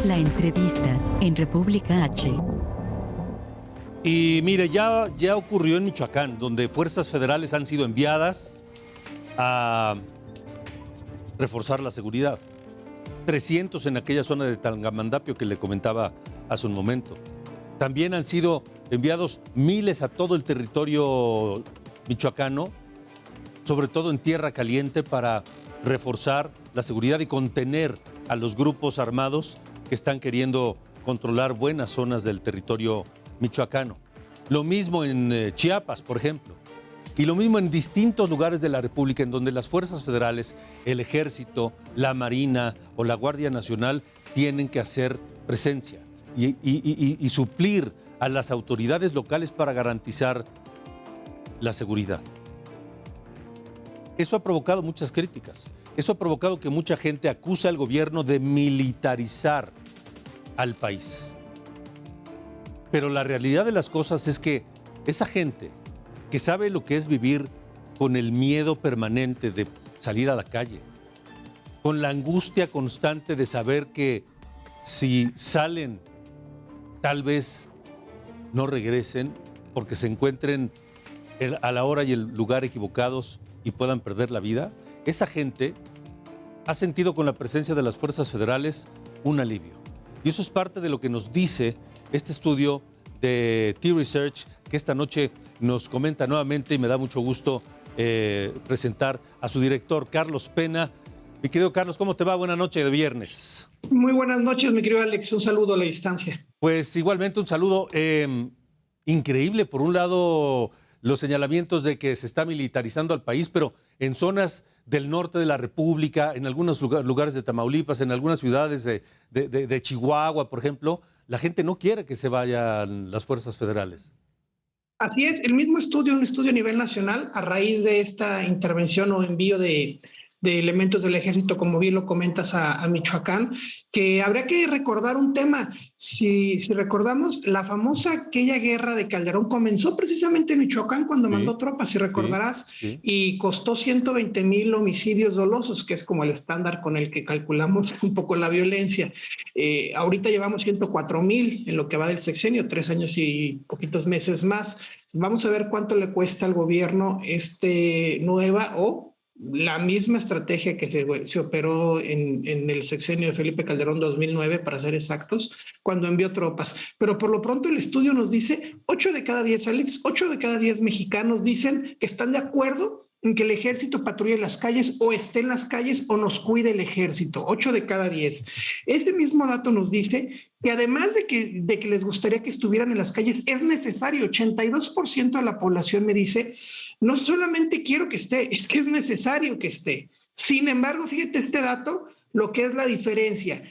La entrevista en República H. Y mire, ya ocurrió en Michoacán, donde fuerzas federales han sido enviadas a reforzar la seguridad. 300 en aquella zona de Tangamandapio que le comentaba hace un momento. También han sido enviados miles a todo el territorio michoacano, sobre todo en Tierra Caliente, para reforzar la seguridad y contener a los grupos armados que están queriendo controlar buenas zonas del territorio michoacano. Lo mismo en Chiapas, por ejemplo. Y lo mismo en distintos lugares de la República en donde las fuerzas federales, el Ejército, la Marina o la Guardia Nacional tienen que hacer presencia y suplir a las autoridades locales para garantizar la seguridad. Eso ha provocado muchas críticas. Eso ha provocado que mucha gente acuse al gobierno de militarizar al país. Pero la realidad de las cosas es que esa gente que sabe lo que es vivir con el miedo permanente de salir a la calle, con la angustia constante de saber que si salen, tal vez no regresen porque se encuentren a la hora y el lugar equivocados y puedan perder la vida, esa gente ha sentido con la presencia de las fuerzas federales un alivio. Y eso es parte de lo que nos dice este estudio de T-Research, que esta noche nos comenta nuevamente, y me da mucho gusto presentar a su director, Carlos Pena. Mi querido Carlos, ¿cómo te va? Buenas noches de viernes. Muy buenas noches, mi querido Alex. Un saludo a la distancia. Pues igualmente un saludo. Increíble, por un lado, los señalamientos de que se está militarizando al país, pero en zonas del norte de la República, en algunos lugares de Tamaulipas, en algunas ciudades de Chihuahua, por ejemplo, la gente no quiere que se vayan las fuerzas federales. Así es, el mismo estudio, un estudio a nivel nacional, a raíz de esta intervención o envío de elementos del ejército, como bien lo comentas, a Michoacán, que habría que recordar un tema. Si recordamos, la famosa aquella guerra de Calderón comenzó precisamente en Michoacán cuando mandó tropas, si recordarás, y costó 120,000 homicidios dolosos, que es como el estándar con el que calculamos un poco la violencia. Ahorita llevamos 104,000 en lo que va del sexenio, 3 años y poquitos meses más. Vamos a ver cuánto le cuesta al gobierno nueva o la misma estrategia que se operó en el sexenio de Felipe Calderón 2009, para ser exactos, cuando envió tropas. Pero por lo pronto el estudio nos dice, 8 de cada 10, Alex, 8 de cada 10 mexicanos dicen que están de acuerdo en que el ejército patrulle las calles o esté en las calles o nos cuide el ejército, 8 de cada 10. Ese mismo dato nos dice que además de que les gustaría que estuvieran en las calles, es necesario. 82% de la población me dice, no solamente quiero que esté, es que es necesario que esté. Sin embargo, fíjate este dato, lo que es la diferencia.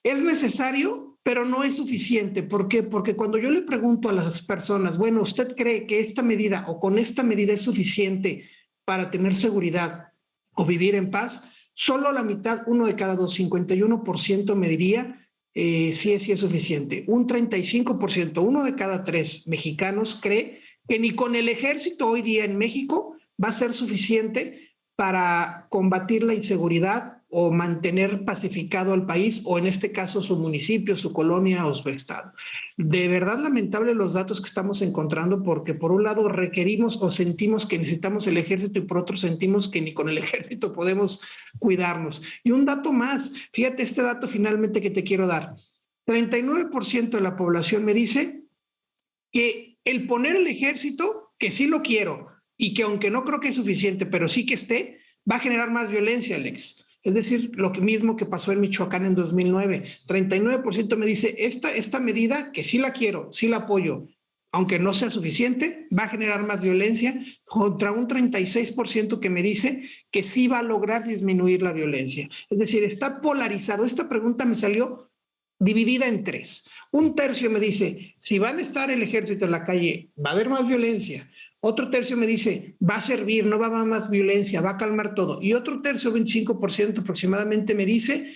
Es necesario, pero no es suficiente. ¿Por qué? Porque cuando yo le pregunto a las personas, bueno, ¿usted cree que esta medida o con esta medida es suficiente para tener seguridad o vivir en paz? Solo la mitad, 1 de cada 2, 51% me diría sí es suficiente. Un 35%, 1 de cada 3 mexicanos cree que ni con el ejército hoy día en México va a ser suficiente para combatir la inseguridad o mantener pacificado al país, o en este caso su municipio, su colonia o su estado. De verdad lamentable los datos que estamos encontrando, porque por un lado requerimos o sentimos que necesitamos el ejército y por otro sentimos que ni con el ejército podemos cuidarnos. Y un dato más, fíjate este dato finalmente que te quiero dar. 39% de la población me dice que el poner el ejército, que sí lo quiero, y que aunque no creo que es suficiente, pero sí que esté, va a generar más violencia, Alex. Es decir, lo mismo que pasó en Michoacán en 2009. 39% me dice, esta medida, que sí la quiero, sí la apoyo, aunque no sea suficiente, va a generar más violencia, contra un 36% que me dice que sí va a lograr disminuir la violencia. Es decir, está polarizado. Esta pregunta me salió dividida en 3. Un tercio me dice, si van a estar el ejército en la calle, va a haber más violencia. Otro tercio me dice, va a servir, no va a haber más violencia, va a calmar todo. Y otro tercio, 25% aproximadamente, me dice,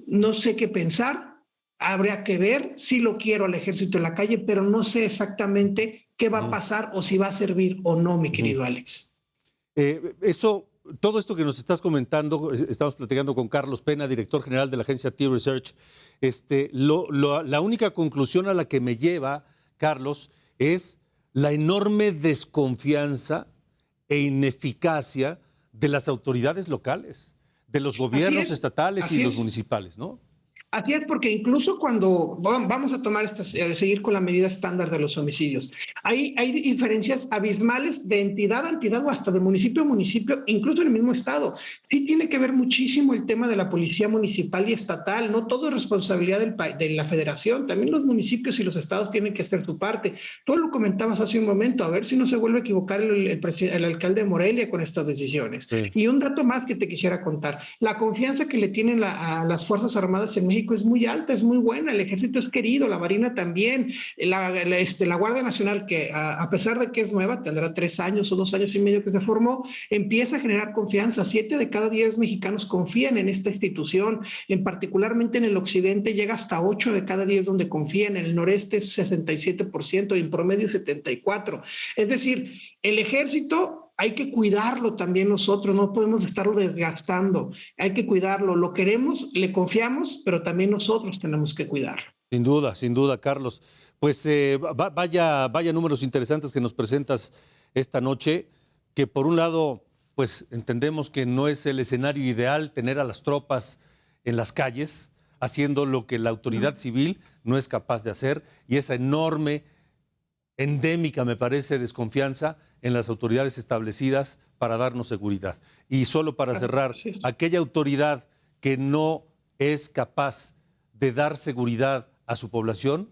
no sé qué pensar, habría que ver, sí lo quiero al ejército en la calle, pero no sé exactamente qué va a pasar o si va a servir o no, mi querido Alex. Eso todo esto que nos estás comentando, estamos platicando con Carlos Pena, director general de la agencia T-Research. La única conclusión a la que me lleva, Carlos, es la enorme desconfianza e ineficacia de las autoridades locales, de los gobiernos estatales y los municipales, ¿no? Así es, porque incluso cuando vamos a tomar seguir con la medida estándar de los homicidios, hay diferencias abismales de entidad a entidad o hasta de municipio a municipio, incluso en el mismo estado. Sí tiene que ver muchísimo el tema de la policía municipal y estatal, no todo es responsabilidad de la federación, también los municipios y los estados tienen que hacer su parte. Tú lo comentabas hace un momento, a ver si no se vuelve a equivocar el alcalde de Morelia con estas decisiones. Sí. Y un dato más que te quisiera contar, la confianza que le tienen a las Fuerzas Armadas en México es muy alta, es muy buena, el ejército es querido, la Marina también, la Guardia Nacional, que a pesar de que es nueva, tendrá 3 años o 2 años y medio que se formó, empieza a generar confianza. 7 de cada 10 mexicanos confían en esta institución, particularmente en el occidente llega hasta 8 de cada 10 donde confían, en el noreste es 67% y en promedio 74%. Es decir, el ejército hay que cuidarlo también nosotros, no podemos estarlo desgastando, hay que cuidarlo, lo queremos, le confiamos, pero también nosotros tenemos que cuidarlo. Sin duda, Carlos. Pues vaya números interesantes que nos presentas esta noche, que por un lado, pues entendemos que no es el escenario ideal tener a las tropas en las calles, haciendo lo que la autoridad civil no es capaz de hacer, y esa enorme, endémica, me parece, desconfianza en las autoridades establecidas para darnos seguridad. Y solo para cerrar, aquella autoridad que no es capaz de dar seguridad a su población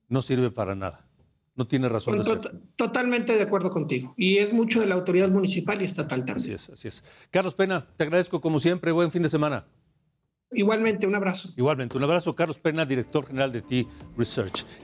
no sirve para nada. No tiene razón de ser. Totalmente de acuerdo contigo. Y es mucho de la autoridad municipal y estatal también. Así es. Carlos Pena, te agradezco como siempre. Buen fin de semana. Igualmente, un abrazo. Igualmente, un abrazo. Carlos Pena, director general de T-Research.